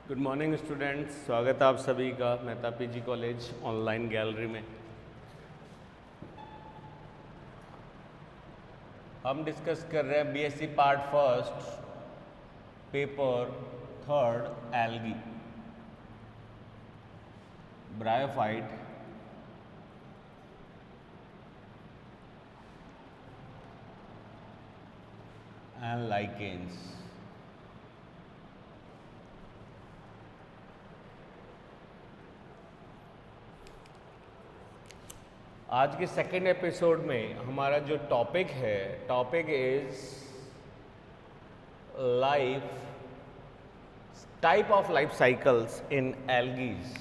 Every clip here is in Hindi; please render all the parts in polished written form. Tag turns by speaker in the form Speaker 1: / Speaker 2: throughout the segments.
Speaker 1: गुड मॉर्निंग स्टूडेंट्स, स्वागत है आप सभी का Mehta PG college online gallery में। हम डिस्कस कर रहे हैं BSc part first paper third algae bryophyte and lichens. आज के सेकेंड एपिसोड में हमारा जो टॉपिक है, topic is life type of life cycles in algae.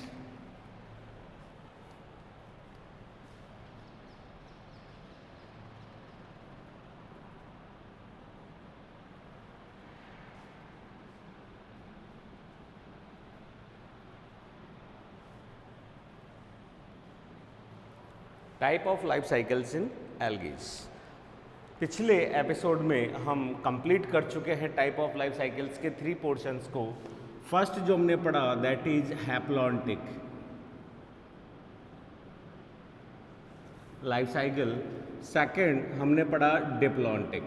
Speaker 1: Type of life cycles in algae. पिछले एपिसोड में हम कंप्लीट कर चुके हैं टाइप ऑफ लाइफ साइकिल्स के 3 पोर्शंस को। फर्स्ट जो हमने पढ़ा that is haplontic life cycle, second हमने पढ़ा डिप्लॉन्टिक।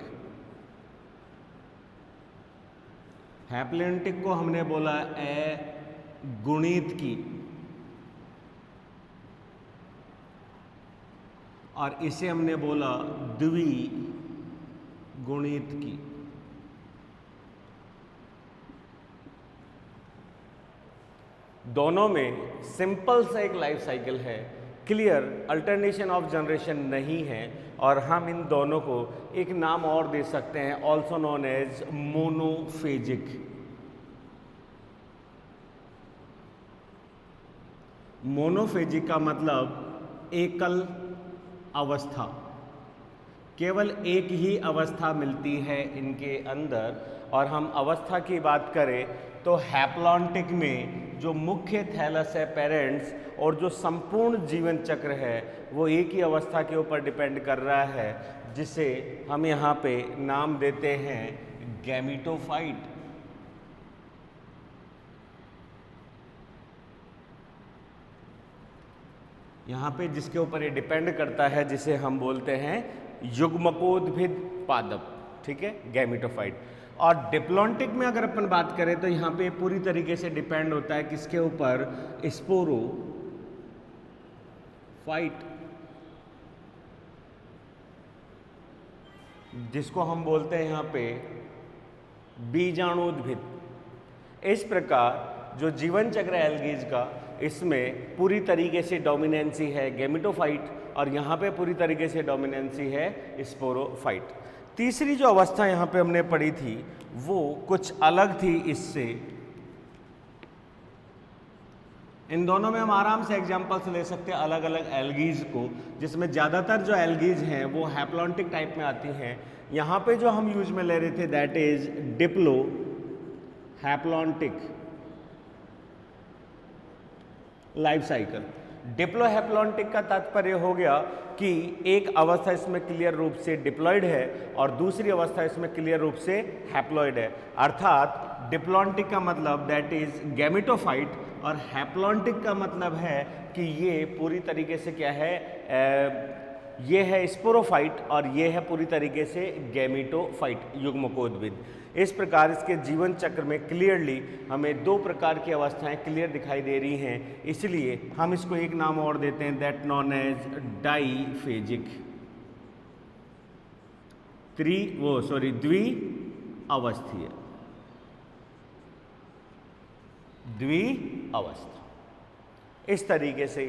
Speaker 1: हैप्लॉन्टिक को हमने बोला गुणित की और इसे हमने बोला द्विगुणित की। दोनों में सिंपल सा एक लाइफ साइकिल है, क्लियर अल्टरनेशन ऑफ जनरेशन नहीं है, और हम इन दोनों को एक नाम और दे सकते हैं, also known as monophagic. Monophagic का मतलब एकल अवस्था, केवल एक ही अवस्था मिलती है इनके अंदर। और हम अवस्था की बात करें तो हैप्लॉन्टिक में जो मुख्य थैलस है पेरेंट्स और जो संपूर्ण जीवन चक्र है वो एक ही अवस्था के ऊपर डिपेंड कर रहा है, जिसे हम यहाँ पे नाम देते हैं गैमीटोफाइट। यहाँ पे जिसके ऊपर ये डिपेंड करता है जिसे हम बोलते हैं युग्मकोद्भिद पादप, ठीक है, गैमीटोफाइट। और डिप्लॉन्टिक में अगर अपन बात करें तो यहाँ पे पूरी तरीके से डिपेंड होता है किसके ऊपर, स्पोरोफाइट, जिसको हम बोलते हैं यहाँ पे बीजाणुद्भिद। इस प्रकार जो जीवन चक्र एल्गीज का, इसमें पूरी तरीके से डोमिनेंसी है गैमीटोफाइट और यहाँ पे पूरी तरीके से डोमिनेंसी है स्पोरोफाइट। तीसरी जो अवस्था यहाँ पे हमने पढ़ी थी वो कुछ अलग थी इससे। इन दोनों में हम आराम से एग्जांपल्स ले सकते हैं अलग अलग एल्गीज को, जिसमें ज़्यादातर जो एल्गीज हैं वो हैप्लॉन्टिक टाइप में आती हैं। यहाँ पे जो हम यूज में ले रहे थे that is diplohaplontic life cycle. Diplohaplontic का तात्पर्य हो गया कि एक अवस्था इसमें क्लियर रूप से डिप्लॉयड है और दूसरी अवस्था इसमें क्लियर रूप से हैप्लॉयड है। अर्थात डिप्लॉन्टिक का मतलब दैट इज गैमीटोफाइट और हैप्लॉन्टिक का मतलब है कि ये पूरी तरीके से क्या है, ये है स्पोरोफाइट और ये है पूरी तरीके से गैमीटोफाइट, युग्मकोद्भिद। इस प्रकार इसके जीवन चक्र में क्लियरली हमें 2 प्रकार की अवस्थाएं क्लियर दिखाई दे रही हैं, इसलिए हम इसको एक नाम और देते हैं दैट नॉन एज डाईफेजिक, द्विअवस्थीय, द्विअवस्था। इस तरीके से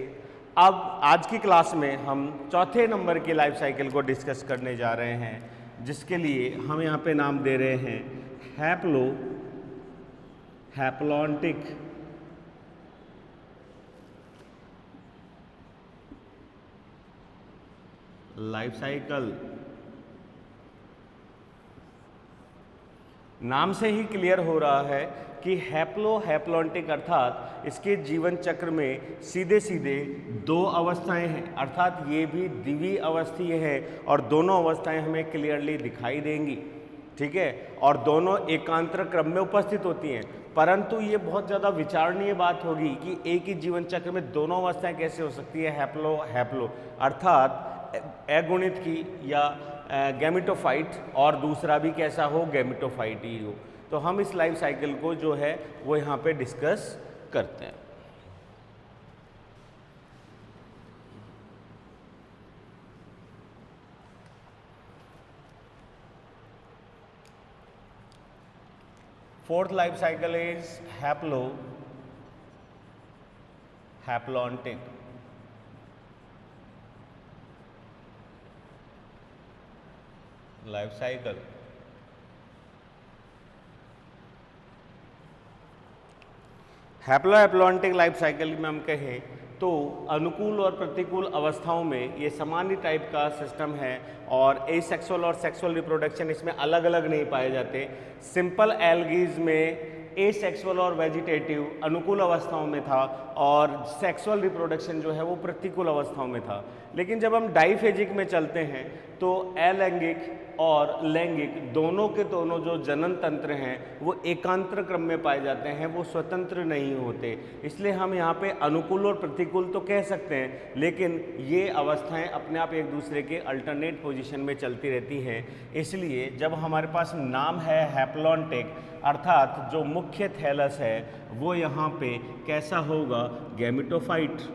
Speaker 1: अब आज की क्लास में हम चौथे नंबर की लाइफ साइकिल को डिस्कस करने जा रहे हैं, जिसके लिए हम यहाँ पे नाम दे रहे हैं हैप्लॉन्टिक लाइफ साइकिल। नाम से ही क्लियर हो रहा है कि हैप्लॉन्टिक अर्थात इसके जीवन चक्र में सीधे सीधे 2 अवस्थाएं हैं, अर्थात ये भी द्विअवस्थीय है और दोनों अवस्थाएं हमें क्लियरली दिखाई देंगी। ठीक है, और दोनों एकांतर क्रम में उपस्थित होती हैं। परंतु ये बहुत ज़्यादा विचारणीय बात होगी कि एक ही जीवन चक्र में दोनों अवस्थाएं कैसे हो सकती है, हैप्लो हैप्लो, अर्थात अगुणित की या गैमेटोफाइट, और दूसरा भी कैसा हो, गैमेटोफाइट ही हो। तो हम इस लाइफ साइकिल को जो है वो यहाँ पे डिस्कस करते हैं। Fourth life cycle is haplontic. Life cycle. Haplohaplontic life cycle में हम कहें तो अनुकूल और प्रतिकूल अवस्थाओं में ये सामान्य टाइप का सिस्टम है, और एसेक्सुअल और सेक्सुअल रिप्रोडक्शन इसमें अलग अलग नहीं पाए जाते। सिंपल एल्गीज में एसेक्सुअल और वेजिटेटिव अनुकूल अवस्थाओं में था, और सेक्सुअल रिप्रोडक्शन जो है वो प्रतिकूल अवस्थाओं में था। लेकिन जब हम डाइफेजिक में चलते हैं तो अलैंगिक और लैंगिक दोनों के दोनों जो जनन तंत्र हैं वो एकांतर क्रम में पाए जाते हैं, वो स्वतंत्र नहीं होते। इसलिए हम यहाँ पे अनुकूल और प्रतिकूल तो कह सकते हैं, लेकिन ये अवस्थाएं अपने आप एक दूसरे के अल्टरनेट पोजीशन में चलती रहती हैं। इसलिए जब हमारे पास नाम है हैप्लॉन्टिक, अर्थात जो मुख्य थैलस है वो यहाँ पे कैसा होगा, गैमेटोफाइट।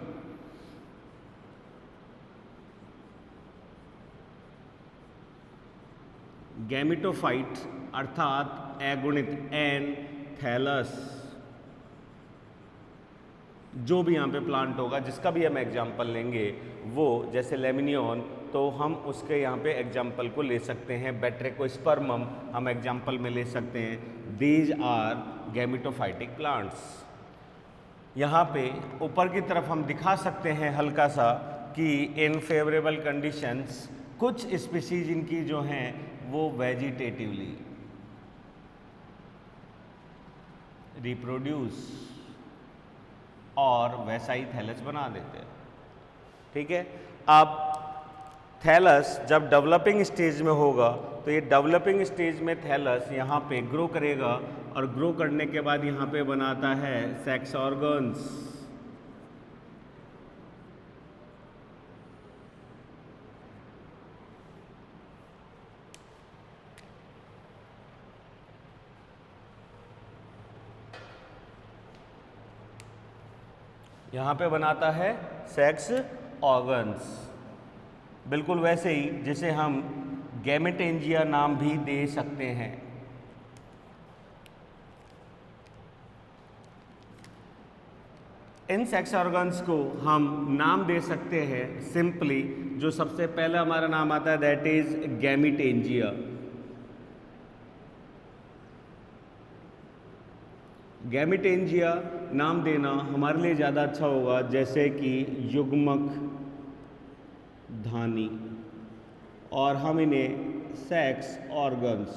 Speaker 1: गैमेटोफाइट अर्थात अगुणित, एन थैलस, जो भी यहाँ पे प्लांट होगा जिसका भी हम एग्जाम्पल लेंगे वो, जैसे लेमिनियन, तो हम उसके यहाँ पे एग्जाम्पल को ले सकते हैं। बैट्रेकोस्पर्मम हम एग्जाम्पल में ले सकते हैं। These are gametophytic plants. यहाँ पे ऊपर की तरफ हम दिखा सकते हैं हल्का सा कि इन फेवरेबल कंडीशंस कुछ स्पीसीज इनकी जो हैं वो वेजिटेटिवली रिप्रोड्यूस और वैसा ही थैलस बना देते हैं। ठीक है, अब थैलस जब डेवलपिंग स्टेज में होगा तो ये डेवलपिंग स्टेज में थैलस यहाँ पे ग्रो करेगा, और ग्रो करने के बाद यहाँ पे बनाता है सेक्स ऑर्गन्स। यहाँ पे बनाता है सेक्स ऑर्गन्स, बिल्कुल वैसे ही जिसे हम गैमेटेंजिया नाम भी दे सकते हैं। इन सेक्स ऑर्गन्स को हम नाम दे सकते हैं सिंपली, जो सबसे पहले हमारा नाम आता है दैट इज गैमेटेंजिया। गैमेटेंजिया नाम देना हमारे लिए ज़्यादा अच्छा होगा, जैसे कि युग्मक धानी, और हम इन्हें सेक्स ऑर्गन्स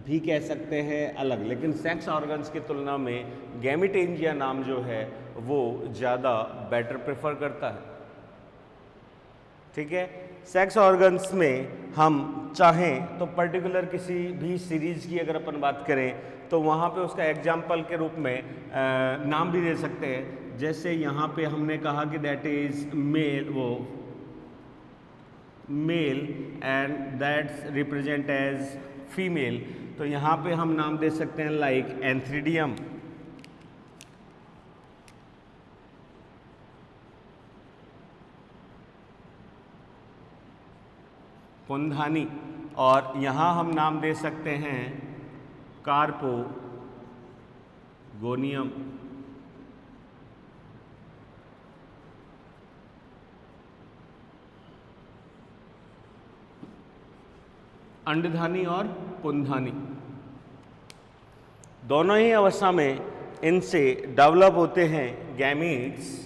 Speaker 1: भी कह सकते हैं अलग, लेकिन सेक्स ऑर्गन्स की तुलना में गैमेटेंजिया नाम जो है वो ज़्यादा बेटर प्रेफर करता है। ठीक है, सेक्स ऑर्गन्स में हम चाहें तो पर्टिकुलर किसी भी सीरीज की अगर अपन बात करें तो वहाँ पे उसका एग्जाम्पल के रूप में नाम भी दे सकते हैं। जैसे यहाँ पे हमने कहा कि दैट इज मेल, वो male and that's represent as female, तो यहाँ पे हम नाम दे सकते हैं लाइक एंथ्रीडियम, पुंधानी, और यहाँ हम नाम दे सकते हैं कार्पो गोनियम। अंडधानी और पुंधानी, दोनों ही अवस्था में इनसे डेवलप होते हैं गैमीट्स।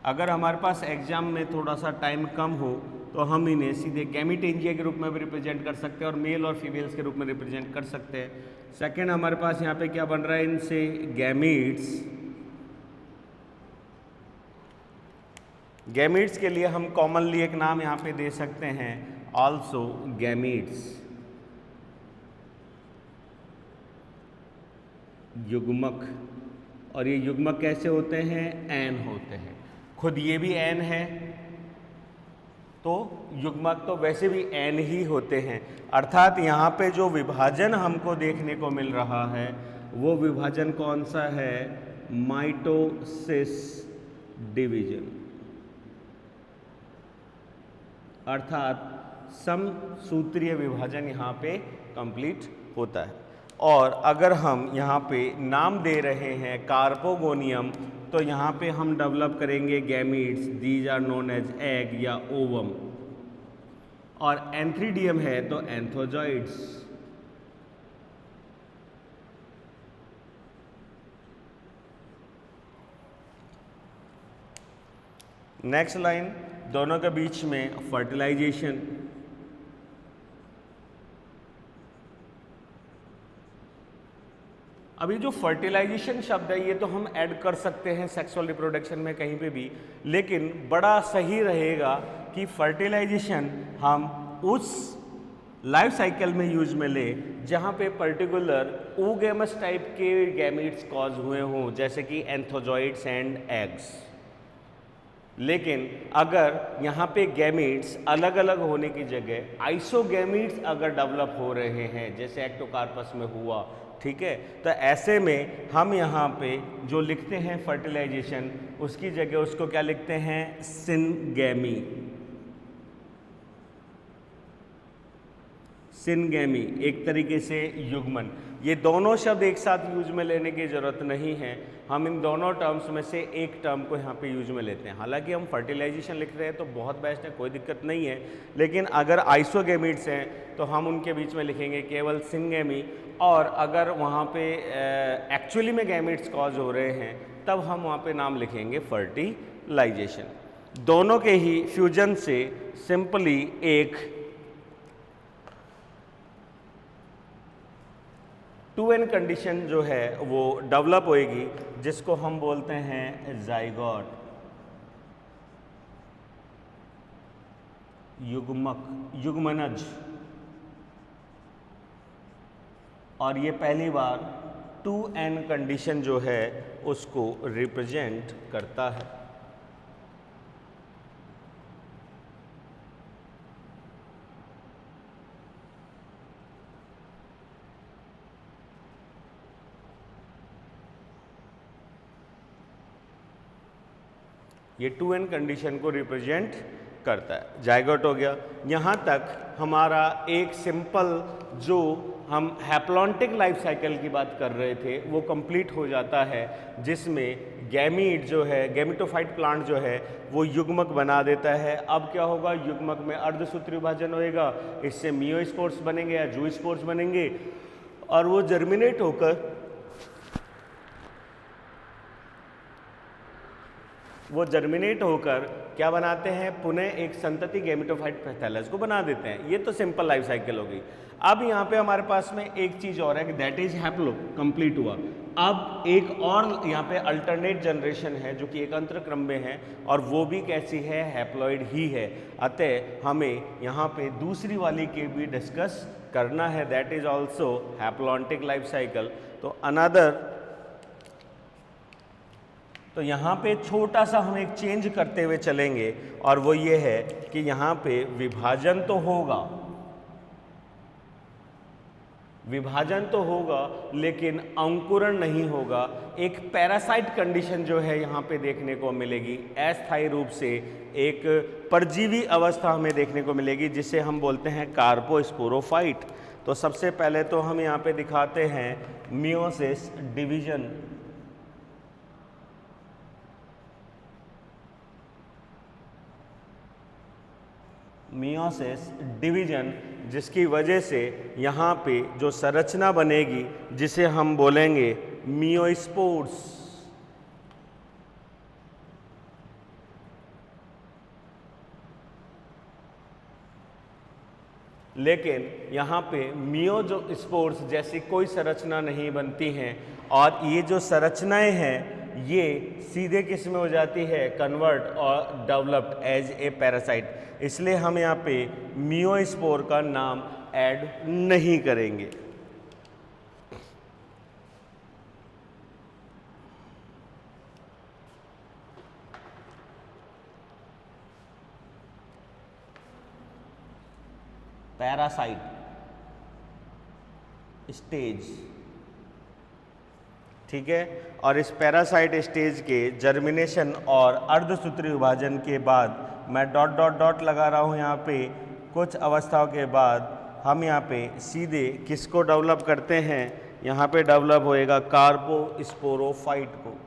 Speaker 1: अगर हमारे पास एग्जाम में थोड़ा सा टाइम कम हो तो हम इन्हें सीधे गैमेटेंजिया के रूप में भी रिप्रेजेंट कर सकते हैं और मेल और फीमेल्स के रूप में रिप्रेजेंट कर सकते हैं। सेकंड, हमारे पास यहाँ पे क्या बन रहा है इनसे, गैमीट्स। गैमीट्स के लिए हम कॉमनली एक नाम यहाँ पे दे सकते हैं ऑल्सो गैमीट्स, युग्मक। और ये युग्मक कैसे होते हैं? एन होते हैं। खुद ये भी एन है, तो युग्मक तो वैसे भी एन ही होते हैं। अर्थात यहाँ पे जो विभाजन हमको देखने को मिल रहा है वो विभाजन कौन सा है? Mitosis division. अर्थात समसूत्रीय विभाजन यहाँ पे कंप्लीट होता है। और अगर हम यहाँ पे नाम दे रहे हैं कार्पोगोनियम, तो यहाँ पे हम डेवलप करेंगे gametes, these are known as egg या ओवम। और एंथ्रीडियम है तो एंथोजॉइड्स। नेक्स्ट लाइन, दोनों के बीच में फर्टिलाइजेशन। अभी जो फर्टिलाइजेशन शब्द है ये तो हम ऐड कर सकते हैं सेक्सुअल रिप्रोडक्शन में कहीं पे भी, लेकिन बड़ा सही रहेगा कि फर्टिलाइजेशन हम उस लाइफ साइकिल में यूज में ले जहाँ पे पर्टिकुलर oogamous टाइप के गैमीट्स कॉज हुए हों, जैसे कि एंथोजॉइड्स एंड एग्स। लेकिन अगर यहाँ पे गैमीट्स अलग अलग होने की जगह आइसोगैमीट्स अगर डेवलप हो रहे हैं, जैसे एक्टोकार्पस में हुआ, ठीक है, तो ऐसे में हम यहाँ पे जो लिखते हैं फर्टिलाइजेशन, उसकी जगह उसको क्या लिखते हैं? सिनगैमी। सिनगैमी एक तरीके से युग्मन। ये दोनों शब्द एक साथ यूज में लेने की ज़रूरत नहीं है, हम इन दोनों टर्म्स में से एक टर्म को यहाँ पे यूज में लेते हैं। हालांकि हम फर्टिलाइजेशन लिख रहे हैं तो बहुत बेस्ट है, कोई दिक्कत नहीं है, लेकिन अगर आइसोगैमीट्स हैं तो हम उनके बीच में लिखेंगे केवल सिनगैमी। और अगर वहाँ पे एक्चुअली में गैमीट्स कॉज हो रहे हैं तब हम वहाँ पे नाम लिखेंगे फर्टिलाइजेशन। दोनों के ही फ्यूजन से सिंपली एक 2n कंडीशन जो है वो डेवलप होएगी, जिसको हम बोलते हैं जाइगोट, युग्मक, युग्मनज। और ये पहली बार 2n कंडीशन जो है उसको रिप्रेजेंट करता है। ये 2n कंडीशन को रिप्रेजेंट करता है। जाइगोट हो गया। यहाँ तक हमारा एक सिंपल जो हम हैप्लॉन्टिक लाइफ साइकिल की बात कर रहे थे वो कंप्लीट हो जाता है, जिसमें गैमीट जो है, गैमिटोफाइट प्लांट जो है वो युग्मक बना देता है। अब क्या होगा? युग्मक में अर्धसूत्री विभाजन होएगा, इससे मियोस्पोर्स बनेंगे या जूस्पोर्स बनेंगे और वो जर्मिनेट होकर क्या बनाते हैं? पुनः एक संतति गैमिटोफाइट पैथेलस को बना देते हैं। ये तो सिंपल लाइफ साइकिल हो गई। अब यहाँ पे हमारे पास में एक चीज़ और है कि दैट इज हैप्लो, कंप्लीट हुआ। अब एक और यहाँ पे अल्टरनेट जनरेशन है जो कि एकांतर क्रम में है, और वो भी कैसी है? हैप्लॉइड ही है। अतः हमें यहाँ पे दूसरी वाली के भी डिस्कस करना है, that is also haplontic life cycle. तो अनदर, तो यहाँ पे छोटा सा हम एक चेंज करते हुए चलेंगे, और वो ये है कि यहाँ पे विभाजन तो होगा लेकिन अंकुरण नहीं होगा। एक पैरासाइट कंडीशन जो है यहाँ पे देखने को मिलेगी, अस्थायी रूप से एक परजीवी अवस्था हमें देखने को मिलेगी, जिसे हम बोलते हैं कार्पोस्पोरोफाइट। तो सबसे पहले तो हम यहाँ पे दिखाते हैं मियोसिस डिवीजन। मियोसिस डिवीजन, जिसकी वजह से यहाँ पे जो संरचना बनेगी जिसे हम बोलेंगे मियोस्पोर्स। लेकिन यहाँ पे मियो जो स्पोर्स जैसी कोई संरचना नहीं बनती हैं, और ये जो संरचनाएं हैं ये सीधे किस में हो जाती है, कन्वर्ट और डेवलप्ड एज ए पैरासाइट। इसलिए हम यहाँ पे मियोस्पोर का नाम ऐड नहीं करेंगे। पैरासाइट स्टेज, ठीक है। और इस पैरासाइट स्टेज के जर्मिनेशन और अर्धसूत्री विभाजन के बाद, मैं डॉट डॉट डॉट लगा रहा हूँ यहाँ पे, कुछ अवस्थाओं के बाद हम यहाँ पे सीधे किसको डेवलप करते हैं, यहाँ पे डेवलप होएगा कार्पोस्पोरोफाइट को।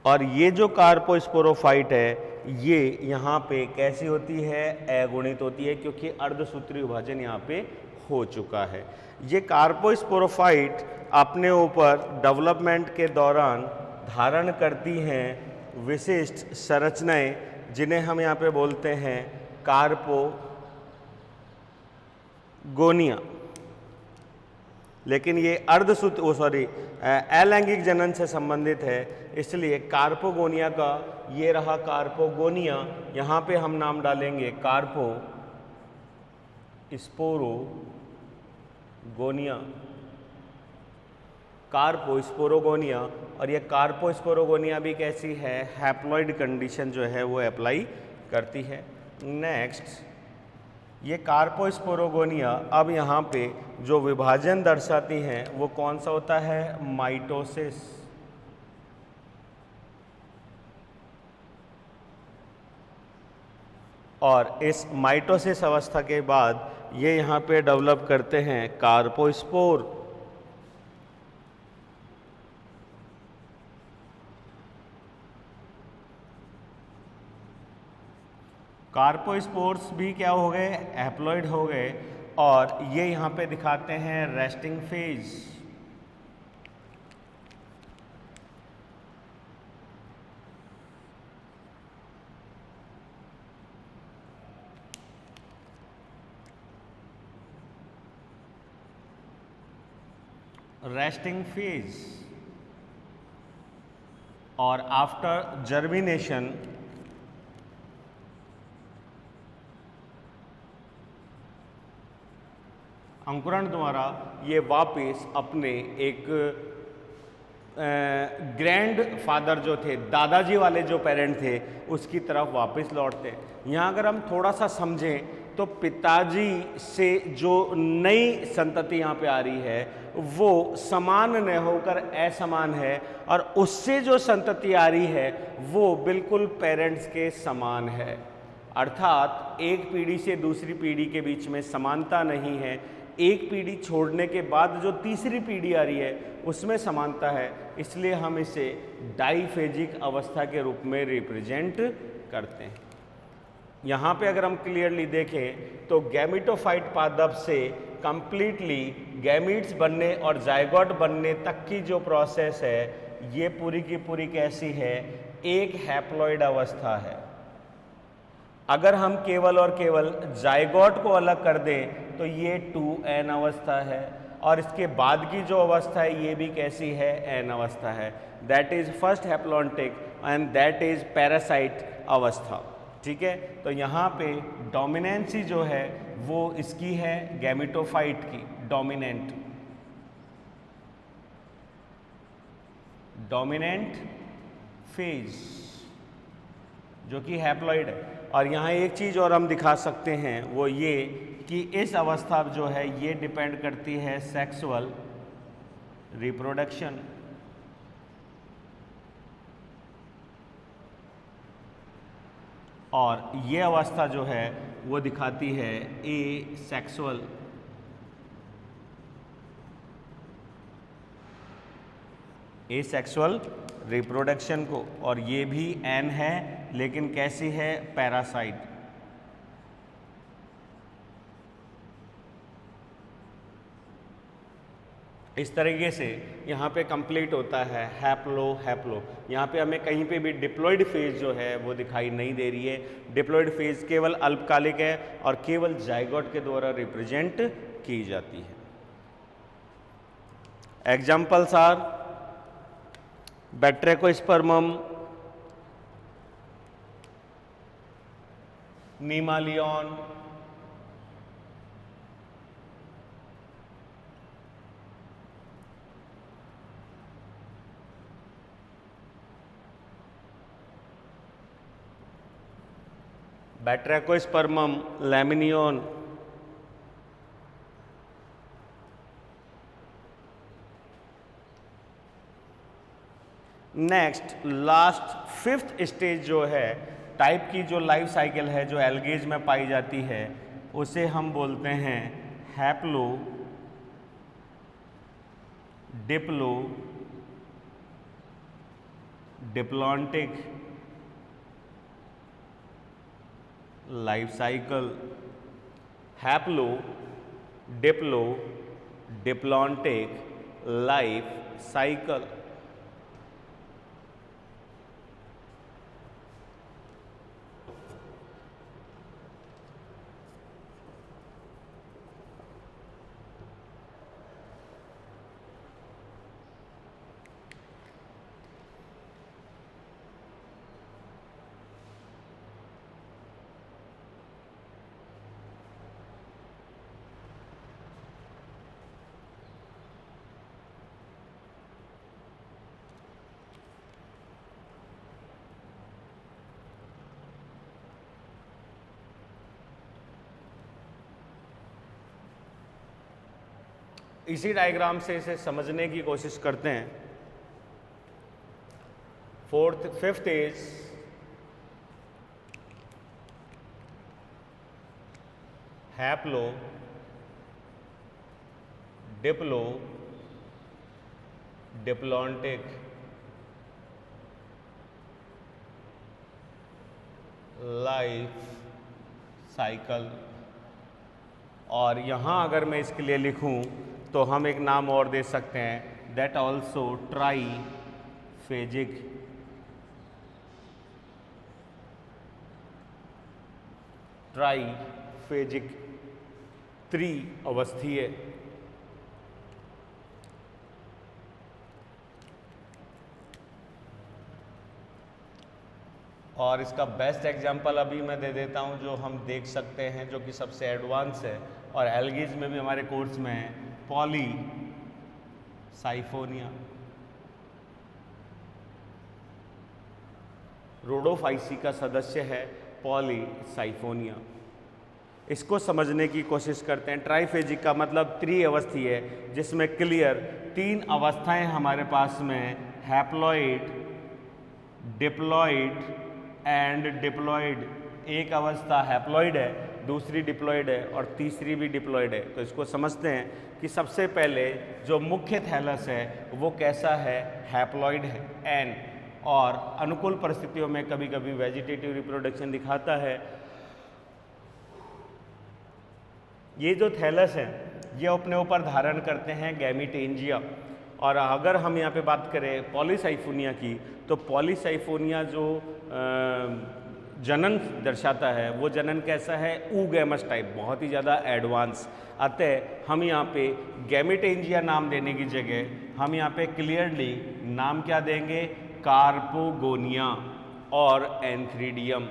Speaker 1: और ये जो कार्पोस्पोरोफाइट है ये यहाँ पे कैसी होती है, अगुणित होती है, क्योंकि अर्धसूत्री विभाजन यहाँ पे हो चुका है। ये कार्पोस्पोरोफाइट अपने ऊपर डेवलपमेंट के दौरान धारण करती हैं विशिष्ट संरचनाएं, जिन्हें हम यहाँ पे बोलते हैं कार्पोगोनिया। लेकिन ये अलैंगिक जनन से संबंधित है, इसलिए कार्पोगोनिया का ये रहा कार्पोगोनिया, यहाँ पे हम नाम डालेंगे कार्पोस्पोरोगोनिया, कार्पोस्पोरोगोनिया। और ये कार्पोस्पोरोगोनिया भी कैसी है, हैप्लॉइड कंडीशन जो है वो अप्लाई करती है। नेक्स्ट, ये कार्पोस्पोरोगोनिया अब यहाँ पे जो विभाजन दर्शाती हैं वो कौन सा होता है, माइटोसिस। और इस माइटोसिस अवस्था के बाद ये यहाँ पे डेवलप करते हैं कार्पोस्पोर। कार्पोस्पोर्स भी क्या हो गए, हैप्लॉइड हो गए। और ये यहाँ पे दिखाते हैं रेस्टिंग फेज। Resting phase. और आफ्टर जर्मिनेशन अंकुरण द्वारा ये वापस अपने एक ग्रैंड फादर जो थे, दादाजी वाले जो पेरेंट थे, उसकी तरफ वापस लौटते हैं। यहाँ अगर हम थोड़ा सा समझें तो पिताजी से जो नई संतति यहाँ पे आ रही है वो समान न होकर असमान है, और उससे जो संतति आ रही है वो बिल्कुल पेरेंट्स के समान है। अर्थात एक पीढ़ी से दूसरी पीढ़ी के बीच में समानता नहीं है, एक पीढ़ी छोड़ने के बाद जो तीसरी पीढ़ी आ रही है उसमें समानता है। इसलिए हम इसे डाइफेजिक अवस्था के रूप में रिप्रेजेंट करते हैं। यहाँ पे अगर हम क्लियरली देखें तो गैमेटोफाइट पादप से कंप्लीटली गैमीट्स बनने और जायगोट बनने तक की जो प्रोसेस है ये पूरी की पूरी कैसी है, एक हैप्लॉइड अवस्था है। अगर हम केवल और केवल जायगोट को अलग कर दें तो ये 2n अवस्था है, और इसके बाद की जो अवस्था है ये भी कैसी है, n अवस्था है। That is first haplontic and that is parasite अवस्था। ठीक है, तो यहाँ पे डोमिनेंसी जो है वो इसकी है गैमेटोफाइट की, डोमिनेंट फेज जो कि हैप्लॉइड है। और यहाँ एक चीज़ और हम दिखा सकते हैं वो ये कि इस अवस्था जो है ये डिपेंड करती है सेक्सुअल रिप्रोडक्शन। और ये अवस्था जो है वो दिखाती है एसेक्सुअल रिप्रोडक्शन को, और ये भी एन है लेकिन कैसी है, पैरासाइट। इस तरीके से यहाँ पे कंप्लीट होता है हैप्लो। यहाँ पे हमें कहीं पे भी डिप्लॉइड फेज जो है वो दिखाई नहीं दे रही है। डिप्लॉइड फेज केवल अल्पकालिक है और केवल जाइगोट के द्वारा रिप्रेजेंट की जाती है। Examples are batrachospermum, nemalion, batrachospermum, laminaria, next last fifth stage जो है टाइप की जो लाइफ साइकिल है जो एल्गेज में पाई जाती है उसे हम बोलते हैं haplo Diplo diplontic life cycle. Haplo Diplo diplontic life cycle. इसी डायग्राम से इसे समझने की कोशिश करते हैं। Fifth is haplo Diplo diplontic life cycle. और यहाँ अगर मैं इसके लिए लिखूं तो हम एक नाम और दे सकते हैं, दैट ऑल्सो ट्राईफेजिक। ट्राईफेजिक त्रिअवस्थीय। और इसका बेस्ट एग्जांपल अभी मैं दे देता हूं जो हम देख सकते हैं जो कि सबसे एडवांस है और एल्गीज में भी हमारे कोर्स में है, पॉलीसाइफोनिया। रोडोफाइसी का सदस्य है पॉलीसाइफोनिया। इसको समझने की कोशिश करते हैं। ट्राईफेजिक का मतलब त्रिअवस्थी है जिसमें क्लियर तीन अवस्थाएं हमारे पास में, हैप्लॉइड, डिप्लॉइड एंड डिप्लॉइड। एक अवस्था हैप्लॉइड है, दूसरी डिप्लॉइड है और तीसरी भी डिप्लॉइड है। तो इसको समझते हैं कि सबसे पहले जो मुख्य थैलस है वो कैसा है, हैप्लॉइड है एन, और अनुकूल परिस्थितियों में कभी कभी वेजिटेटिव रिप्रोडक्शन दिखाता है। ये जो थैलस है ये अपने ऊपर धारण करते हैं गैमीटेंजिया। और अगर हम यहाँ पे बात करें पॉलीसाइफोनिया की, तो पॉलीसाइफोनिया जो जनन दर्शाता है वो जनन कैसा है, ऊगैमस टाइप, बहुत ही ज़्यादा एडवांस। अतः हम यहाँ पे गैमीटेंजिया नाम देने की जगह हम यहाँ पे क्लियरली नाम क्या देंगे, कार्पोगोनिया और एंथ्रीडियम।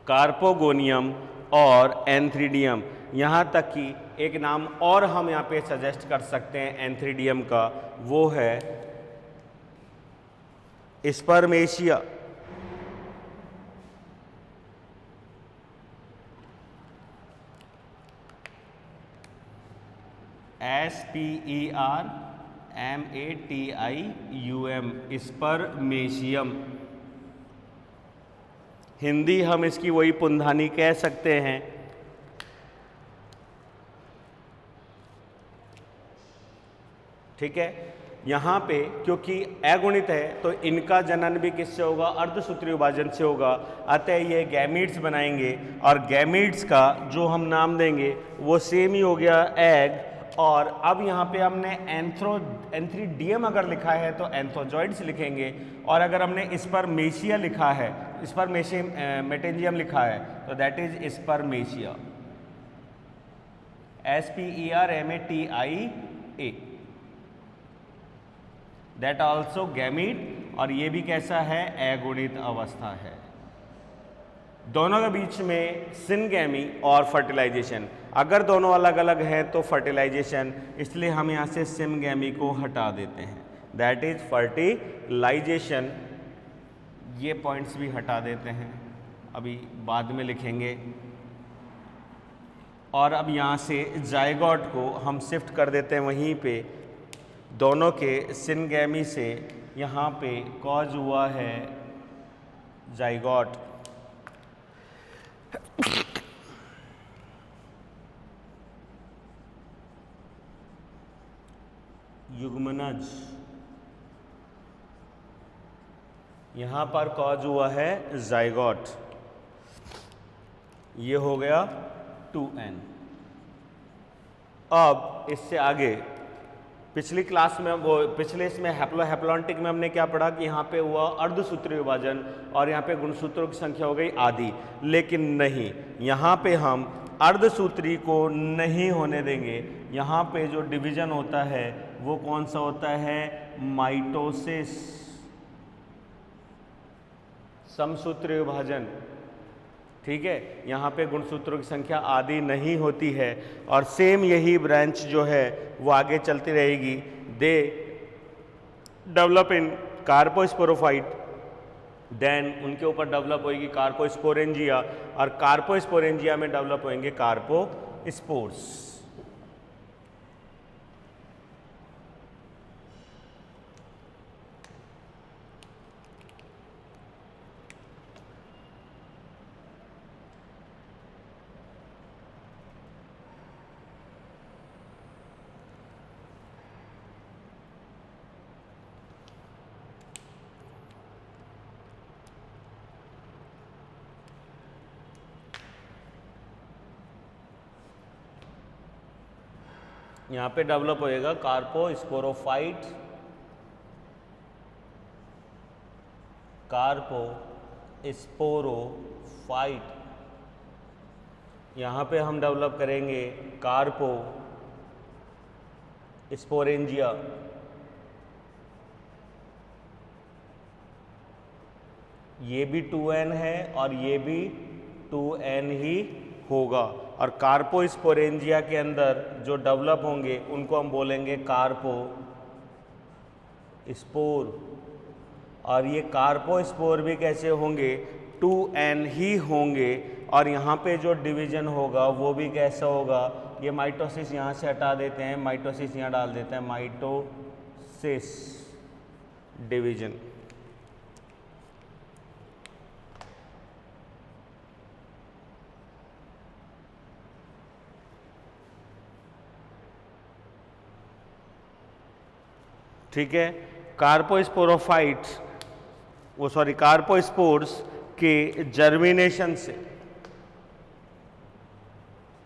Speaker 1: कार्पोगोनियम और एंथ्रीडियम। यहाँ तक कि एक नाम और हम यहाँ पे सजेस्ट कर सकते हैं एंथ्रीडियम का, वो है स्पर्मेशिया। SPERMATIUM, spermatium. हिंदी हम इसकी वही पुंधानी कह सकते हैं। ठीक है, यहाँ पे क्योंकि अगुणित है तो इनका जनन भी किससे होगा, अर्धसूत्रीय विभाजन से होगा। अतः ये गैमीट्स बनाएंगे और गैमीट्स का जो हम नाम देंगे वो सेम ही हो गया, एग। और अब यहाँ पे हमने एंथ्रीडियम अगर लिखा है तो एंथोजॉइड्स लिखेंगे, और अगर हमने स्पर्मेशिया लिखा है, स्पर्मेशियम मेटेंजियम लिखा है तो that is spermatia. SPERMATIA, that also gamete, और ये भी कैसा है, अगुणित अवस्था है। दोनों के बीच में सिनगैमी और फर्टिलाइजेशन, अगर दोनों अलग अलग हैं तो फर्टिलाइजेशन, इसलिए हम यहाँ से सिनगैमी को हटा देते हैं, दैट इज फर्टिलाइजेशन। ये पॉइंट्स भी हटा देते हैं, अभी बाद में लिखेंगे। और अब यहाँ से जाइगोट को हम शिफ्ट कर देते हैं वहीं पे, दोनों के सिनगैमी से यहाँ पे कॉज हुआ है जाइगोट। युग्मनज, यहाँ पर कॉज हुआ है जाइगोट, ये हो गया 2n। अब इससे आगे पिछली क्लास में पिछले इसमें हैप्लोहैप्लॉन्टिक में हमने क्या पढ़ा कि यहाँ पे हुआ अर्धसूत्रीय विभाजन और यहाँ पे गुणसूत्रों की संख्या हो गई आधी, लेकिन नहीं, यहाँ पे हम अर्धसूत्री को नहीं होने देंगे। यहाँ पे जो डिवीजन होता है वो कौन सा होता है, माइटोसिस, समसूत्रीय विभाजन, ठीक है। यहाँ पे गुणसूत्रों की संख्या आधी नहीं होती है, और सेम यही ब्रांच जो है वो आगे चलती रहेगी। They develop in carposporophyte, then उनके ऊपर डेवलप होगी कार्पोस्पोरेंजिया, और कार्पोस्पोरेंजिया में डेवलप होंगे कार्पोस्पोर्स। यहाँ पे डेवलप होएगा कार्पोस्पोरोफाइट, कार्पोस्पोरोफाइट। यहाँ पे हम डेवलप करेंगे कार्पोस्पोरेंजिया। ये भी 2n है और ये भी 2n ही होगा, और कार्पोस्पोरेंजिया के अंदर जो डेवलप होंगे उनको हम बोलेंगे कार्पोस्पोर, और ये कार्पोस्पोर भी कैसे होंगे, 2n ही होंगे, और यहाँ पे जो डिवीजन होगा वो भी कैसा होगा, ये माइटोसिस यहाँ से हटा देते हैं, माइटोसिस यहाँ डाल देते हैं, माइटोसिस डिवीजन। ठीक है। कार्पोस्पोरोफाइट्स कार्पोस्पोर्स के जर्मिनेशन से,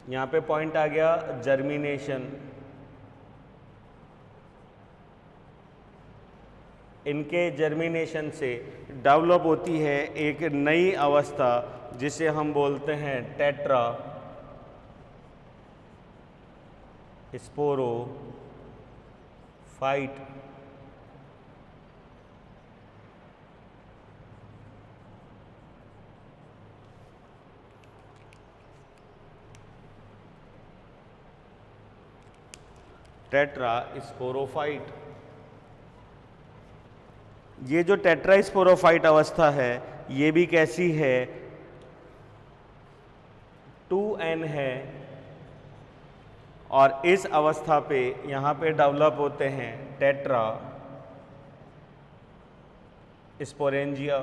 Speaker 1: यहाँ पे पॉइंट आ गया जर्मिनेशन, इनके जर्मिनेशन से डेवलप होती है एक नई अवस्था जिसे हम बोलते हैं टेट्रा स्पोरोफाइट। Tetra sporophyte. ये जो टेट्रा स्पोरोफाइट अवस्था है ये भी कैसी है, 2n है, और इस अवस्था पे यहाँ पे डेवलप होते हैं टेट्रा स्पोरेंजिया।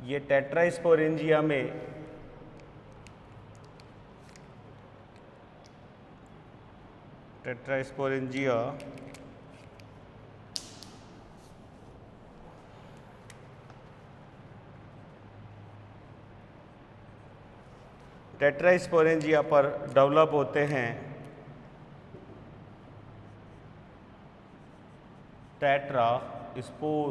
Speaker 1: ये टेट्रा स्पोरेंजिया में टेट्रास्पोरेंजिया टेट्रास्पोरेंजिया पर डेवलप होते हैं टेट्रास्पोर्स,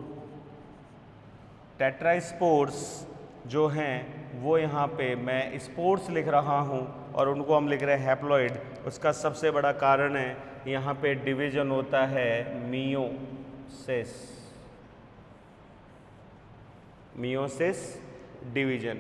Speaker 1: जो हैं वो यहाँ पे मैं स्पोर्स लिख रहा हूँ और उनको हम लिख रहे हैं हैप्लॉइड। उसका सबसे बड़ा कारण है यहाँ पे डिवीजन होता है मियोसिस डिवीजन।